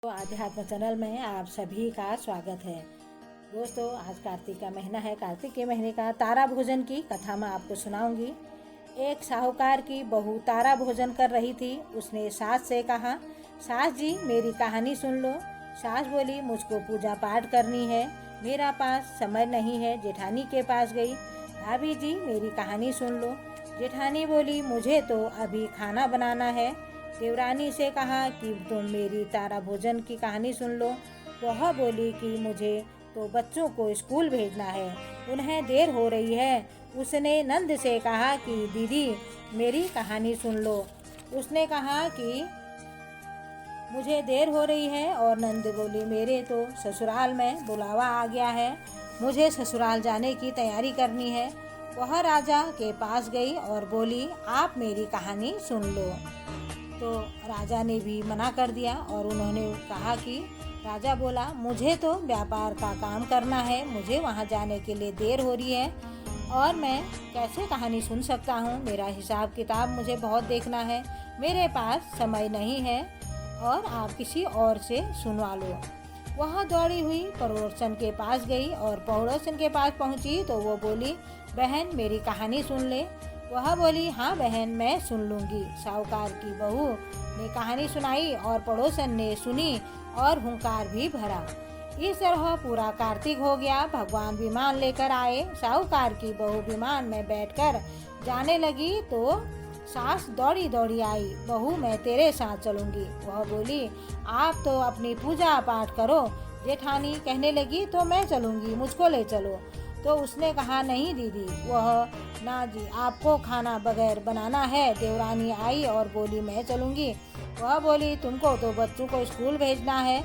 तो आध्यात्म चैनल में आप सभी का स्वागत है। दोस्तों, आज कार्तिक का महीना है। कार्तिक के महीने का तारा भोजन की कथा मैं आपको सुनाऊंगी। एक साहूकार की बहू तारा भोजन कर रही थी। उसने सास से कहा, सास जी मेरी कहानी सुन लो। सास बोली, मुझको पूजा पाठ करनी है, मेरा पास समय नहीं है। जेठानी के पास गई, भाभी जी मेरी कहानी सुन लो। जेठानी बोली, मुझे तो अभी खाना बनाना है। देवरानी से कहा कि तुम मेरी तारा भोजन की कहानी सुन लो। वह बोली कि मुझे तो बच्चों को स्कूल भेजना है, उन्हें देर हो रही है। उसने नंद से कहा कि दीदी मेरी कहानी सुन लो। उसने कहा कि मुझे देर हो रही है और नंद बोली, मेरे तो ससुराल में बुलावा आ गया है, मुझे ससुराल जाने की तैयारी करनी है। वह राजा के पास गई और बोली, आप मेरी कहानी सुन लो। तो राजा ने भी मना कर दिया और उन्होंने कहा कि राजा बोला, मुझे तो व्यापार का काम करना है, मुझे वहाँ जाने के लिए देर हो रही है और मैं कैसे कहानी सुन सकता हूँ। मेरा हिसाब किताब मुझे बहुत देखना है, मेरे पास समय नहीं है और आप किसी और से सुनवा लो। वह दौड़ी हुई पड़ोसन के पास गई और पड़ोसन के पास पहुँची तो वो बोली, बहन मेरी कहानी सुन ले। वह बोली, हाँ बहन मैं सुन लूँगी। साहूकार की बहू ने कहानी सुनाई और पड़ोसन ने सुनी और हुंकार भी भरा। इस तरह पूरा कार्तिक हो गया। भगवान विमान लेकर आए। साहूकार की बहू विमान में बैठकर जाने लगी तो सास दौड़ी दौड़ी आई, बहू मैं तेरे साथ चलूँगी। वह बोली, आप तो अपनी पूजा पाठ करो। जेठानी कहने लगी, तो मैं चलूँगी, मुझको ले चलो। तो उसने कहा, नहीं दीदी, वह ना जी, आपको खाना बगैर बनाना है। देवरानी आई और बोली, मैं चलूँगी। वह बोली, तुमको तो बच्चों को स्कूल भेजना है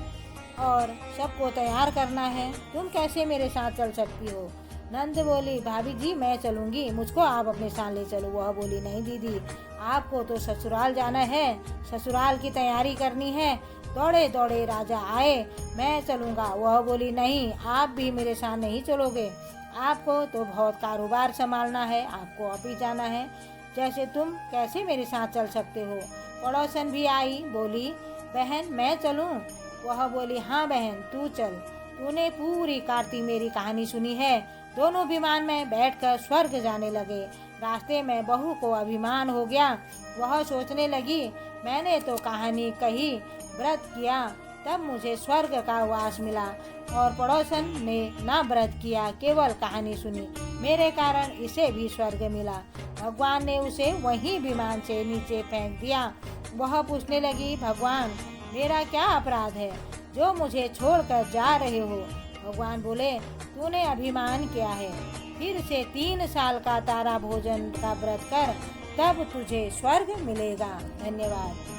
और सबको तैयार करना है, तुम कैसे मेरे साथ चल सकती हो। नंद बोली, भाभी जी मैं चलूँगी, मुझको आप अपने साथ ले चलो। वह बोली, नहीं दीदी, आपको तो ससुराल जाना है, ससुराल की तैयारी करनी है। दौड़े दौड़े राजा आए, मैं चलूँगा। वह बोली, नहीं आप भी मेरे साथ नहीं चलोगे, आपको तो बहुत कारोबार संभालना है, आपको ऑफिस जाना है, जैसे तुम कैसे मेरे साथ चल सकते हो। पड़ोसन भी आई, बोली, बहन मैं चलूं। वह बोली, हाँ बहन तू चल, तूने पूरी कार्तिक मेरी कहानी सुनी है। दोनों विमान में बैठकर स्वर्ग जाने लगे। रास्ते में बहू को अभिमान हो गया। वह सोचने लगी, मैंने तो कहानी कही, व्रत किया, तब मुझे स्वर्ग का वास मिला और पड़ोसन ने ना व्रत किया, केवल कहानी सुनी, मेरे कारण इसे भी स्वर्ग मिला। भगवान ने उसे वहीं विमान से नीचे फेंक दिया। वह पूछने लगी, भगवान मेरा क्या अपराध है जो मुझे छोड़कर जा रहे हो। भगवान बोले, तूने अभिमान किया है, फिर से 3 साल का तारा भोजन का व्रत कर, तब तुझे स्वर्ग मिलेगा। धन्यवाद।